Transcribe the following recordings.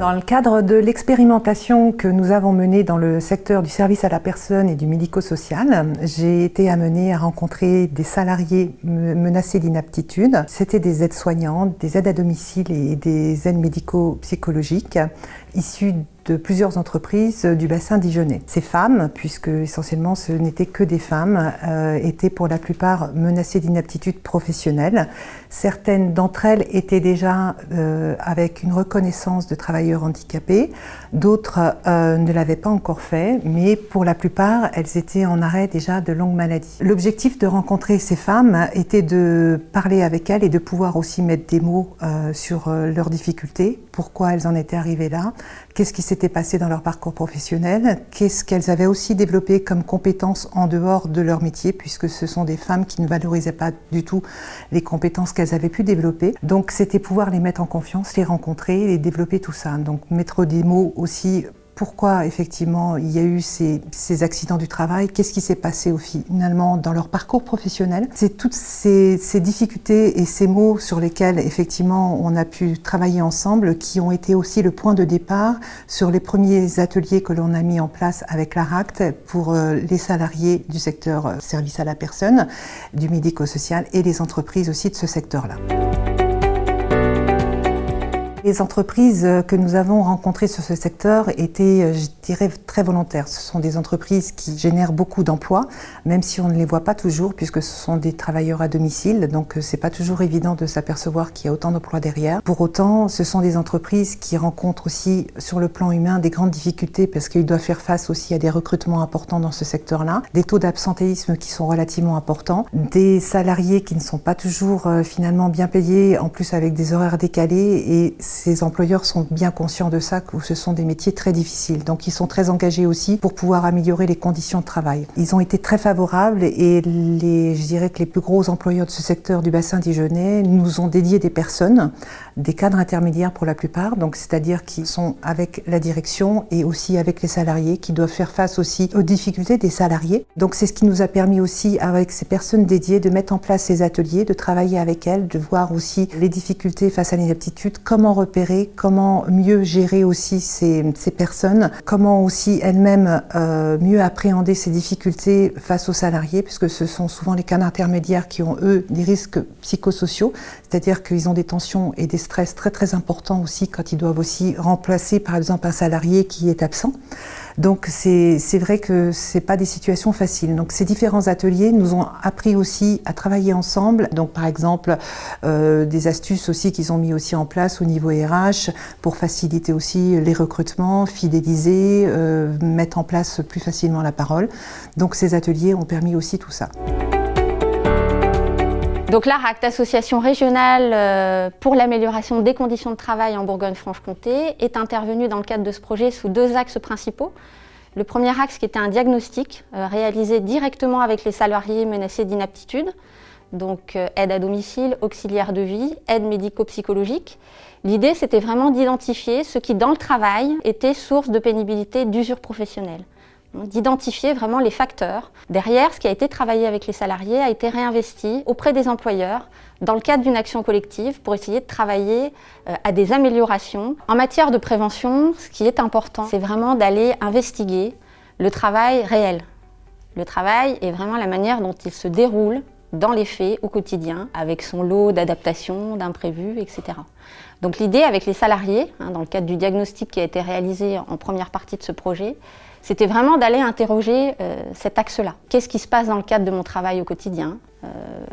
Dans le cadre de l'expérimentation que nous avons menée dans le secteur du service à la personne et du médico-social, j'ai été amenée à rencontrer des salariés menacés d'inaptitude. C'était des aides-soignantes, des aides à domicile et des aides médico-psychologiques issus de plusieurs entreprises du bassin dijonnais. Ces femmes, puisque essentiellement ce n'étaient que des femmes, étaient pour la plupart menacées d'inaptitude professionnelle. Certaines d'entre elles étaient déjà avec une reconnaissance de travailleurs handicapés, d'autres ne l'avaient pas encore fait, mais pour la plupart, elles étaient en arrêt déjà de longue maladie. L'objectif de rencontrer ces femmes était de parler avec elles et de pouvoir aussi mettre des mots sur leurs difficultés, pourquoi elles en étaient arrivées là, qu'est-ce qui s'était passé dans leur parcours professionnel, qu'est-ce qu'elles avaient aussi développé comme compétences en dehors de leur métier, puisque ce sont des femmes qui ne valorisaient pas du tout les compétences qu'elles avaient pu développer. Donc c'était pouvoir les mettre en confiance, les rencontrer et développer tout ça. Donc mettre des mots aussi. Pourquoi effectivement il y a eu ces accidents du travail, qu'est-ce qui s'est passé finalement dans leur parcours professionnel. C'est toutes ces difficultés et ces mots sur lesquels effectivement on a pu travailler ensemble qui ont été aussi le point de départ sur les premiers ateliers que l'on a mis en place avec l'ARACT pour les salariés du secteur service à la personne, du médico-social et les entreprises aussi de ce secteur-là. Les entreprises que nous avons rencontrées sur ce secteur étaient, je dirais, très volontaires. Ce sont des entreprises qui génèrent beaucoup d'emplois, même si on ne les voit pas toujours, puisque ce sont des travailleurs à domicile, donc c'est pas toujours évident de s'apercevoir qu'il y a autant d'emplois derrière. Pour autant, ce sont des entreprises qui rencontrent aussi, sur le plan humain, des grandes difficultés, parce qu'ils doivent faire face aussi à des recrutements importants dans ce secteur-là, des taux d'absentéisme qui sont relativement importants, des salariés qui ne sont pas toujours finalement bien payés, en plus avec des horaires décalés, et ces employeurs sont bien conscients de ça, que ce sont des métiers très difficiles. Donc ils sont très engagés aussi pour pouvoir améliorer les conditions de travail. Ils ont été très favorables et je dirais que les plus gros employeurs de ce secteur du bassin dijonnais nous ont dédié des personnes, des cadres intermédiaires pour la plupart, donc c'est-à-dire qui sont avec la direction et aussi avec les salariés, qui doivent faire face aussi aux difficultés des salariés. Donc c'est ce qui nous a permis aussi, avec ces personnes dédiées, de mettre en place ces ateliers, de travailler avec elles, de voir aussi les difficultés face à l'inaptitude, comment repérer, comment mieux gérer aussi ces personnes, comment aussi elles-mêmes mieux appréhender ces difficultés face aux salariés, puisque ce sont souvent les cadres intermédiaires qui ont, eux, des risques psychosociaux, c'est-à-dire qu'ils ont des tensions et des stress très très importants aussi quand ils doivent aussi remplacer par exemple un salarié qui est absent. Donc c'est vrai que c'est pas des situations faciles. Donc ces différents ateliers nous ont appris aussi à travailler ensemble. Donc par exemple des astuces aussi qu'ils ont mis aussi en place au niveau RH pour faciliter aussi les recrutements, fidéliser, mettre en place plus facilement la parole. Donc ces ateliers ont permis aussi tout ça. Donc l'ARACT, association régionale pour l'amélioration des conditions de travail en Bourgogne-Franche-Comté, est intervenue dans le cadre de ce projet sous deux axes principaux. Le premier axe qui était un diagnostic réalisé directement avec les salariés menacés d'inaptitude, donc aide à domicile, auxiliaire de vie, aide médico-psychologique. L'idée, c'était vraiment d'identifier ce qui, dans le travail, était source de pénibilité, d'usure professionnelle. D'identifier vraiment les facteurs. Derrière, ce qui a été travaillé avec les salariés a été réinvesti auprès des employeurs dans le cadre d'une action collective pour essayer de travailler à des améliorations. En matière de prévention, ce qui est important, c'est vraiment d'aller investiguer le travail réel. Le travail est vraiment la manière dont il se déroule dans les faits au quotidien, avec son lot d'adaptations, d'imprévus, etc. Donc l'idée avec les salariés, dans le cadre du diagnostic qui a été réalisé en première partie de ce projet, c'était vraiment d'aller interroger cet axe-là. Qu'est-ce qui se passe dans le cadre de mon travail au quotidien ?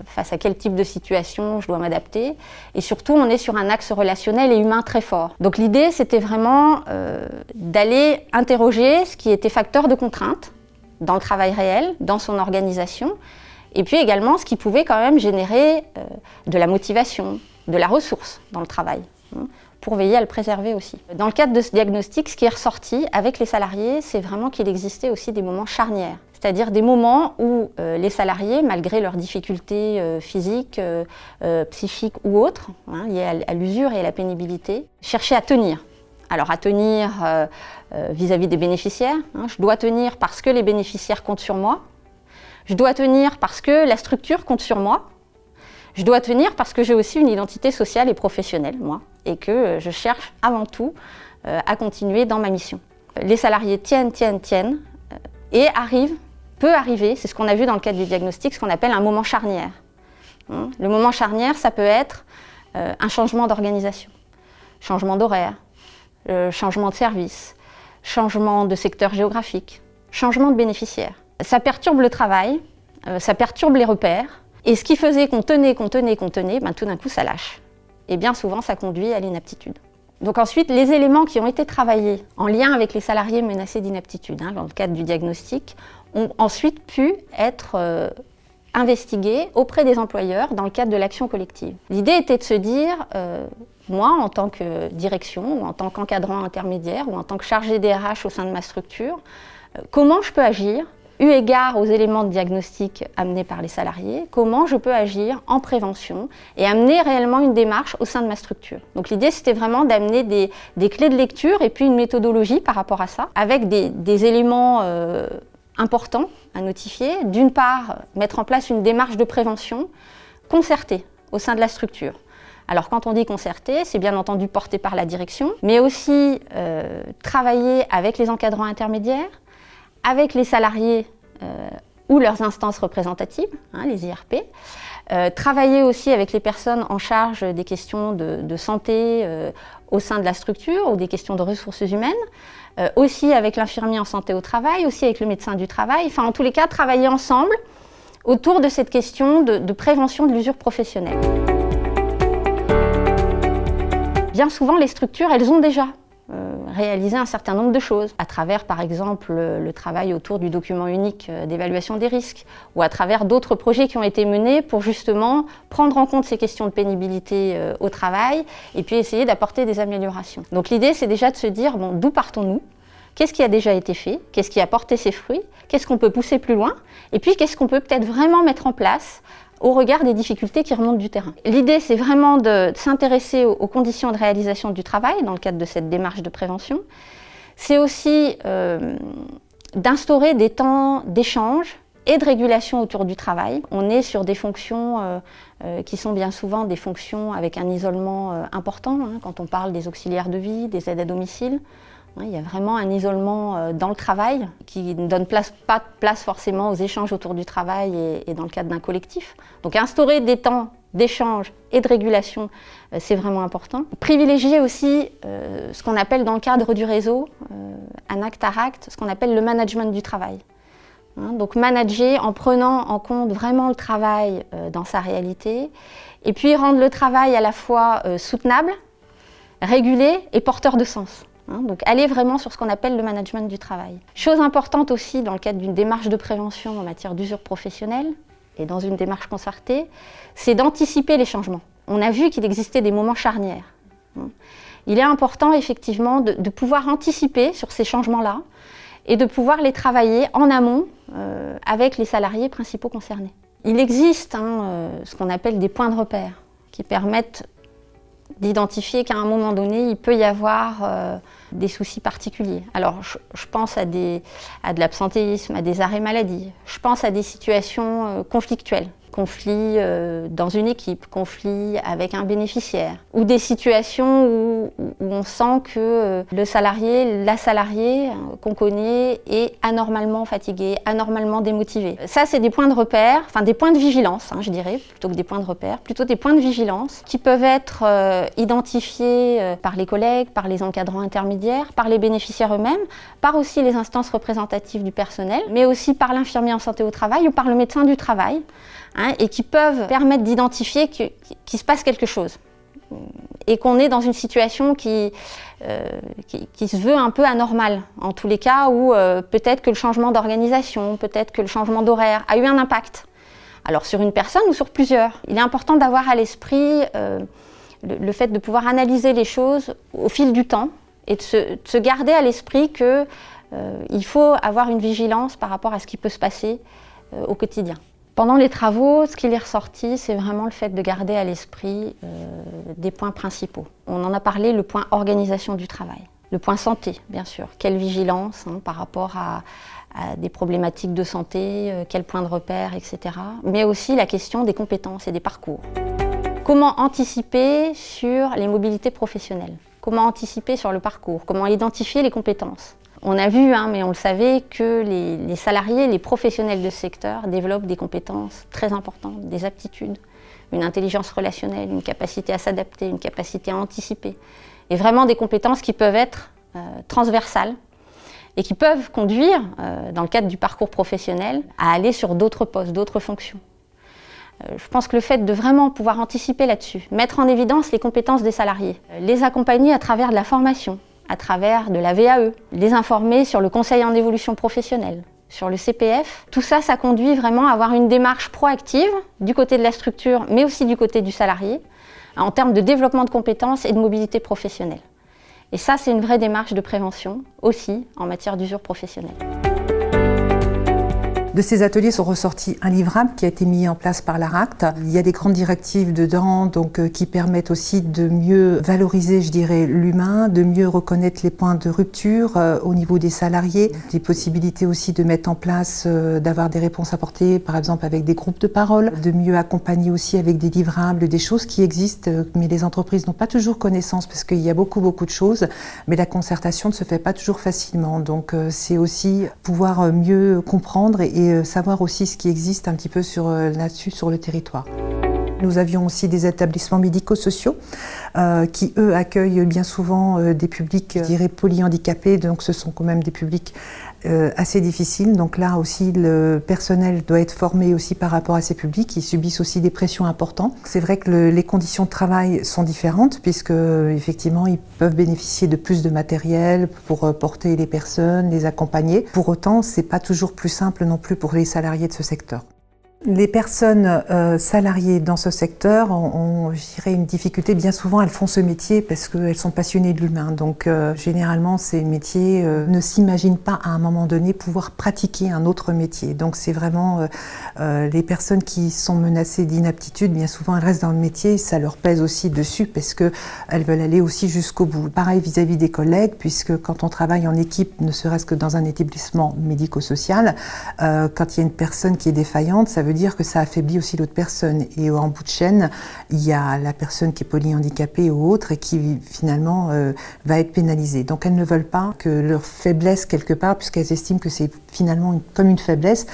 Face à quel type de situation je dois m'adapter ? Et surtout, on est sur un axe relationnel et humain très fort. Donc l'idée, c'était vraiment d'aller interroger ce qui était facteur de contrainte dans le travail réel, dans son organisation, et puis également ce qui pouvait quand même générer de la motivation, de la ressource dans le travail, pour veiller à le préserver aussi. Dans le cadre de ce diagnostic, ce qui est ressorti avec les salariés, c'est vraiment qu'il existait aussi des moments charnières, c'est-à-dire des moments où les salariés, malgré leurs difficultés physiques, psychiques ou autres, liées à l'usure et à la pénibilité, cherchaient à tenir. Alors à tenir vis-à-vis des bénéficiaires, je dois tenir parce que les bénéficiaires comptent sur moi, je dois tenir parce que la structure compte sur moi, je dois tenir parce que j'ai aussi une identité sociale et professionnelle, moi, et que je cherche avant tout à continuer dans ma mission. Les salariés tiennent et peut arriver, c'est ce qu'on a vu dans le cadre du diagnostic, ce qu'on appelle un moment charnière. Le moment charnière, ça peut être un changement d'organisation, changement d'horaire, changement de service, changement de secteur géographique, changement de bénéficiaire. Ça perturbe le travail, ça perturbe les repères, et ce qui faisait qu'on tenait, tout d'un coup ça lâche. Et bien souvent ça conduit à l'inaptitude. Donc ensuite, les éléments qui ont été travaillés en lien avec les salariés menacés d'inaptitude, dans le cadre du diagnostic, ont ensuite pu être investigués auprès des employeurs dans le cadre de l'action collective. L'idée était de se dire, moi en tant que direction, ou en tant qu'encadrant intermédiaire, ou en tant que chargé des RH au sein de ma structure, comment je peux agir eu égard aux éléments de diagnostic amenés par les salariés, comment je peux agir en prévention et amener réellement une démarche au sein de ma structure. Donc l'idée, c'était vraiment d'amener des clés de lecture et puis une méthodologie par rapport à ça, avec des éléments importants à notifier. D'une part, mettre en place une démarche de prévention concertée au sein de la structure. Alors quand on dit concerté, c'est bien entendu porté par la direction, mais aussi travailler avec les encadrants intermédiaires, avec les salariés ou leurs instances représentatives, les IRP, travailler aussi avec les personnes en charge des questions de santé au sein de la structure ou des questions de ressources humaines, aussi avec l'infirmier en santé au travail, aussi avec le médecin du travail, enfin en tous les cas travailler ensemble autour de cette question de prévention de l'usure professionnelle. Bien souvent, les structures, elles ont déjà réalisé un certain nombre de choses, à travers par exemple le travail autour du document unique d'évaluation des risques, ou à travers d'autres projets qui ont été menés pour justement prendre en compte ces questions de pénibilité au travail, et puis essayer d'apporter des améliorations. Donc l'idée, c'est déjà de se dire, bon, d'où partons-nous ? Qu'est-ce qui a déjà été fait ? Qu'est-ce qui a porté ses fruits ? Qu'est-ce qu'on peut pousser plus loin ? Et puis qu'est-ce qu'on peut peut-être vraiment mettre en place au regard des difficultés qui remontent du terrain. L'idée, c'est vraiment de s'intéresser aux conditions de réalisation du travail dans le cadre de cette démarche de prévention. C'est aussi d'instaurer des temps d'échange et de régulation autour du travail. On est sur des fonctions qui sont bien souvent des fonctions avec un isolement important, quand on parle des auxiliaires de vie, des aides à domicile. Il y a vraiment un isolement dans le travail qui ne donne pas de place forcément aux échanges autour du travail et dans le cadre d'un collectif. Donc instaurer des temps d'échange et de régulation, c'est vraiment important. Privilégier aussi ce qu'on appelle dans le cadre du réseau, un acte à acte, ce qu'on appelle le management du travail. Donc manager en prenant en compte vraiment le travail dans sa réalité et puis rendre le travail à la fois soutenable, régulé et porteur de sens. Donc aller vraiment sur ce qu'on appelle le management du travail. Chose importante aussi dans le cadre d'une démarche de prévention en matière d'usure professionnelle et dans une démarche concertée, c'est d'anticiper les changements. On a vu qu'il existait des moments charnières. Il est important effectivement de pouvoir anticiper sur ces changements-là et de pouvoir les travailler en amont avec les salariés principaux concernés. Il existe ce qu'on appelle des points de repère qui permettent d'identifier qu'à un moment donné, il peut y avoir des soucis particuliers. Alors, je pense à de l'absentéisme, à des arrêts maladie. Je pense à des situations conflictuelles. Conflit dans une équipe, conflit avec un bénéficiaire. Ou des situations où on sent que le salarié, la salariée qu'on connaît est anormalement fatigué, anormalement démotivé. Ça, c'est des points de repère, enfin des points de vigilance, je dirais, plutôt que des points de repère, plutôt des points de vigilance qui peuvent être identifiés par les collègues, par les encadrants intermédiaires, par les bénéficiaires eux-mêmes, par aussi les instances représentatives du personnel, mais aussi par l'infirmier en santé au travail ou par le médecin du travail. Et qui peuvent permettre d'identifier qu'il se passe quelque chose et qu'on est dans une situation qui se veut un peu anormale, en tous les cas où peut-être que le changement d'organisation, peut-être que le changement d'horaire a eu un impact, alors sur une personne ou sur plusieurs. Il est important d'avoir à l'esprit le fait de pouvoir analyser les choses au fil du temps et de se garder à l'esprit qu'il faut avoir une vigilance par rapport à ce qui peut se passer au quotidien. Pendant les travaux, ce qui est ressorti, c'est vraiment le fait de garder à l'esprit des points principaux. On en a parlé, le point organisation du travail. Le point santé, bien sûr. Quelle vigilance par rapport à des problématiques de santé, quel point de repère, etc. Mais aussi la question des compétences et des parcours. Comment anticiper sur les mobilités professionnelles ? Comment anticiper sur le parcours? Comment identifier les compétences? On a vu, mais on le savait, que les salariés, les professionnels de ce secteur développent des compétences très importantes, des aptitudes, une intelligence relationnelle, une capacité à s'adapter, une capacité à anticiper. Et vraiment des compétences qui peuvent être transversales et qui peuvent conduire, dans le cadre du parcours professionnel, à aller sur d'autres postes, d'autres fonctions. Je pense que le fait de vraiment pouvoir anticiper là-dessus, mettre en évidence les compétences des salariés, les accompagner à travers de la formation, à travers de la VAE, les informer sur le conseil en évolution professionnelle, sur le CPF. Tout ça, ça conduit vraiment à avoir une démarche proactive du côté de la structure, mais aussi du côté du salarié, en termes de développement de compétences et de mobilité professionnelle. Et ça, c'est une vraie démarche de prévention, aussi en matière d'usure professionnelle. De ces ateliers sont ressortis un livrable qui a été mis en place par l'ARACT. Il y a des grandes directives dedans qui permettent aussi de mieux valoriser, je dirais, l'humain, de mieux reconnaître les points de rupture au niveau des salariés, des possibilités aussi de mettre en place, d'avoir des réponses apportées, par exemple avec des groupes de parole, de mieux accompagner aussi avec des livrables, des choses qui existent, mais les entreprises n'ont pas toujours connaissance parce qu'il y a beaucoup de choses, mais la concertation ne se fait pas toujours facilement. Donc c'est aussi pouvoir mieux comprendre et savoir aussi ce qui existe un petit peu là-dessus sur le territoire. Nous avions aussi des établissements médico-sociaux qui, eux, accueillent bien souvent des publics, je dirais, polyhandicapés, donc ce sont quand même des publics assez difficiles. Donc là aussi, le personnel doit être formé aussi par rapport à ces publics. Ils subissent aussi des pressions importantes. C'est vrai que les conditions de travail sont différentes puisque, effectivement, ils peuvent bénéficier de plus de matériel pour porter les personnes, les accompagner. Pour autant, c'est pas toujours plus simple non plus pour les salariés de ce secteur. Les personnes salariées dans ce secteur ont, je dirais, une difficulté. Bien souvent, elles font ce métier parce qu'elles sont passionnées de l'humain. Donc, généralement, ces métiers ne s'imaginent pas à un moment donné pouvoir pratiquer un autre métier. Donc, c'est vraiment les personnes qui sont menacées d'inaptitude. Bien souvent, elles restent dans le métier. Ça leur pèse aussi dessus parce qu'elles veulent aller aussi jusqu'au bout. Pareil vis-à-vis des collègues, puisque quand on travaille en équipe, ne serait-ce que dans un établissement médico-social, quand il y a une personne qui est défaillante, ça veut dire que ça affaiblit aussi l'autre personne. Et en bout de chaîne, il y a la personne qui est polyhandicapée ou autre et qui finalement va être pénalisée. Donc elles ne veulent pas que leur faiblesse quelque part, puisqu'elles estiment que c'est finalement comme une faiblesse,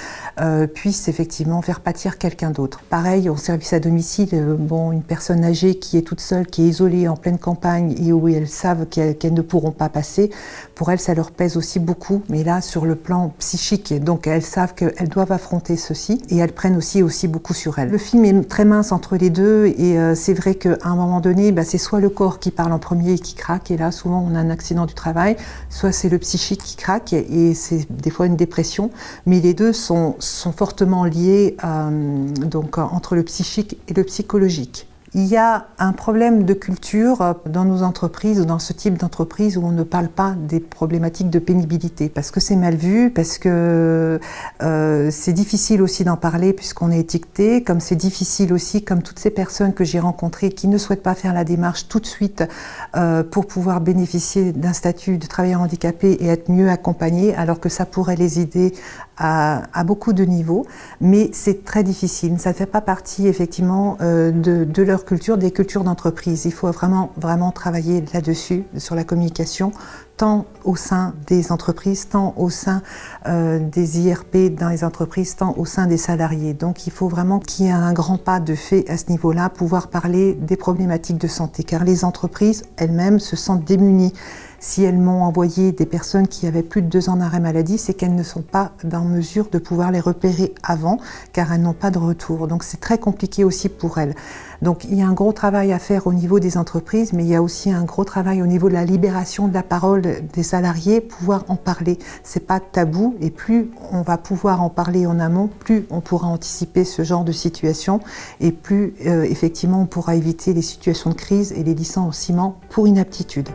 puisse effectivement faire pâtir quelqu'un d'autre. Pareil, au service à domicile, une personne âgée qui est toute seule, qui est isolée en pleine campagne et où elles savent qu'elles ne pourront pas passer, pour elles, ça leur pèse aussi beaucoup, mais là, sur le plan psychique. Donc elles savent qu'elles doivent affronter ceci et elles prennent aussi beaucoup sur elles. Le film est très mince entre les deux et c'est vrai qu'à un moment donné, c'est soit le corps qui parle en premier et qui craque, et là souvent on a un accident du travail, soit c'est le psychique qui craque et c'est des fois une dépression, mais les deux sont fortement liés entre le psychique et le psychologique. Il y a un problème de culture dans nos entreprises, ou dans ce type d'entreprise où on ne parle pas des problématiques de pénibilité, parce que c'est mal vu, parce que c'est difficile aussi d'en parler puisqu'on est étiqueté, comme c'est difficile aussi, comme toutes ces personnes que j'ai rencontrées qui ne souhaitent pas faire la démarche tout de suite pour pouvoir bénéficier d'un statut de travailleur handicapé et être mieux accompagnées, alors que ça pourrait les aider à beaucoup de niveaux, mais c'est très difficile. Ça ne fait pas partie effectivement de leur culture, des cultures d'entreprise. Il faut vraiment travailler là-dessus, sur la communication, tant au sein des entreprises, tant au sein des IRP dans les entreprises, tant au sein des salariés. Donc il faut vraiment qu'il y ait un grand pas de fait à ce niveau-là, pouvoir parler des problématiques de santé, car les entreprises elles-mêmes se sentent démunies. Si elles m'ont envoyé des personnes qui avaient plus de 2 ans d'arrêt maladie, c'est qu'elles ne sont pas en mesure de pouvoir les repérer avant, car elles n'ont pas de retour. Donc c'est très compliqué aussi pour elles. Donc il y a un gros travail à faire au niveau des entreprises, mais il y a aussi un gros travail au niveau de la libération de la parole des salariés, pouvoir en parler. C'est pas tabou, et plus on va pouvoir en parler en amont, plus on pourra anticiper ce genre de situation, et plus effectivement on pourra éviter les situations de crise et les licenciements pour inaptitude.